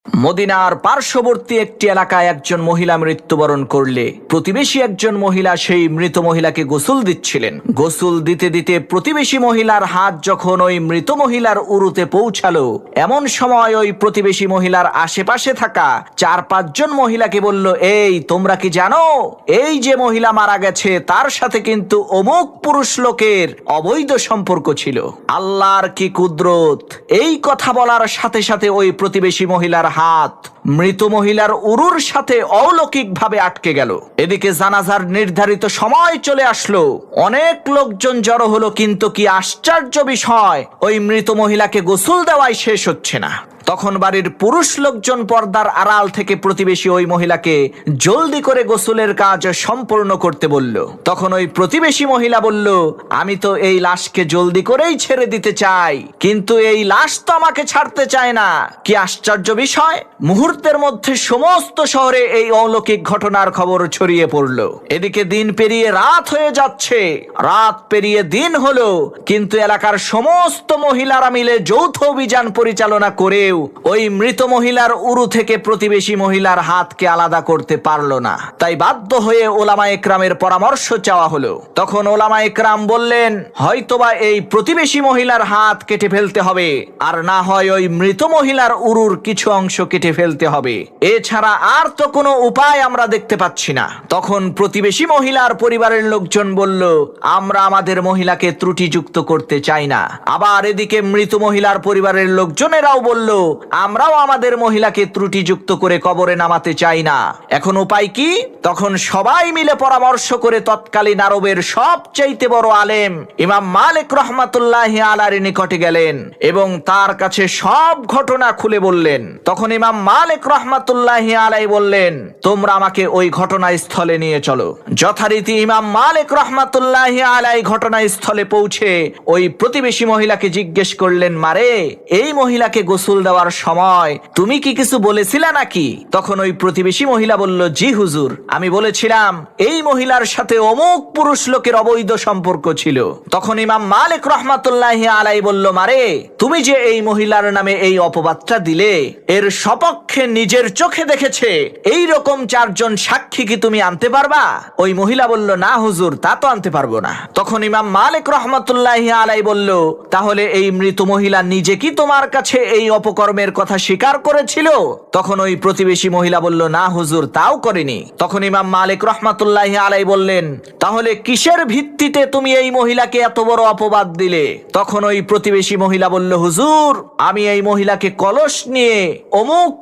মদিনার পার্শ্ববর্তী একটি এলাকায় একজন মহিলা মৃত্যুবরণ করলে প্রতিবেশী একজন মহিলা সেই মৃত মহিলাকে গোসল দিচ্ছিলেন। গোসল দিতে দিতে প্রতিবেশী মহিলার হাত যখন ওই মৃত মহিলার উরুতে পৌঁছালো, এমন সময় ওই প্রতিবেশী মহিলার আশেপাশে থাকা 4-5 জন মহিলাকে বলল, এই তোমরা কি জানো এই যে মহিলা মারা গেছে তার সাথে কিন্তু অমুক পুরুষ লোকের অবৈধ সম্পর্ক ছিল। আল্লাহর কি কুদরত! এই কথা বলার সাথে সাথে ওই প্রতিবেশী মহিলার হাত মৃত মহিলার উরুর সাথে অলৌকিকভাবে আটকে গেল। এদিকে জানাজার নির্ধারিত সময় চলে আসলো, অনেক লোকজন জড়ো হলো, কিন্তু কি আশ্চর্য বিষয়, ওই মৃত মহিলাকে গোসল দেওয়াই শেষ হচ্ছে না। তখন বাড়ির পুরুষ লোকজন পর্দার আড়াল থেকে প্রতিবেশী ওই মহিলাকে জলদি করে গোসলের কাজ সম্পূর্ণ করতে বলল। তখন ওই প্রতিবেশী মহিলা বলল, আমি তো এই লাশকে জলদি করেই ছেড়ে দিতে চাই, কিন্তু এই লাশ তো আমাকে ছাড়তে চায় না। কি আশ্চর্য বিষয়! মুহূর্তের মধ্যে সমস্ত শহরে এই অলৌকিক ঘটনার খবর ছড়িয়ে পড়ল। এদিকে দিন পেরিয়ে রাত হয়ে যাচ্ছে, রাত পেরিয়ে দিন হলো, কিন্তু এলাকার সমস্ত মহিলারা মিলে যৌথ অভিযান পরিচালনা করে ওই মৃত মহিলার উরু থেকে প্রতিবেশী মহিলার হাতকে আলাদা করতে পারলো না। তাই বাধ্য হয়ে ওলামা একরামের পরামর্শ চাওয়া হলো। তখন ওলামা একরাম বললেন, হয়তোবা এই প্রতিবেশী মহিলার হাত কেটে ফেলতে হবে, আর না হয় ওই মৃত মহিলার উরুর কিছু অংশ কেটে ফেলতে হবে, এছাড়া আর তো কোনো উপায় আমরা দেখতে পাচ্ছি না। তখন প্রতিবেশী মহিলার পরিবারের লোকজন বলল, আমরা আমাদের মহিলাকে ত্রুটিযুক্ত করতে চাই না। আবার এদিকে মৃত মহিলার পরিবারের লোকজনেরাও বলল, আমরাও আমাদের মহিলাকে ত্রুটিযুক্ত করে কবরে নামাতে চাই না। এখন উপায় কি? তখন সবাই মিলে পরামর্শ করে তৎকালীন আরবের সবচাইতে বড় আলেম ইমাম মালিক রহমাতুল্লাহি আলাইহির নিকটে গেলেন এবং তার কাছে সব ঘটনা খুলে বললেন। তখন ইমাম মালিক রহমাতুল্লাহি আলাইহি বললেন, তোমরা আমাকে ওই ঘটনাস্থলে নিয়ে চলো। যথারীতি ইমাম মালিক রহমাতুল্লাহি আলাইহি ঘটনাস্থলে পৌঁছে ওই প্রতিবেশী মহিলাকে জিজ্ঞেস করলেন, মারে, এই মহিলাকে গোসল দেওয়ার সময় তুমি কি কিছু বলেছিলে নাকি? তখন ওই প্রতিবেশী মহিলা বলল, জি হুজুর, আমি বলেছিলাম এই মহিলার সাথে অমুক পুরুষ লোকের অবৈধ সম্পর্ক ছিল। তখন ইমাম মালিক রহমাতুল্লাহি আলাইহি বলল, মারে, তুমি যে এই মহিলার নামে এই অপবাদটা দিলে, এর সপক্ষে নিজের চোখে দেখেছে এই রকম 4 জন সাক্ষী কি তুমি আনতে পারবা? ওই মহিলা বলল, না হুজুর, তা তো আনতে পারবো না। তখন ইমাম মালিক রহমাতুল্লাহি আলাইহি বলল, তাহলে এই মৃত মহিলা নিজে কি তোমার কাছে এই অপকর্মের কথা স্বীকার করেছিল? তখন ওই প্রতিবেশী মহিলা বলল, না হুজুর, তাও করেনি। তখন ইমাম মালিক রহমাতুল্লাহি আলাইহি বললেন, তাহলে কিসের ভিত্তিতে তুমি এই মহিলাকে এত বড় অপবাদ দিলে? তখন ওই প্রতিবেশী মহিলা বলল, হুজুর, আমি এই মহিলাকে কলস নিয়ে অমুক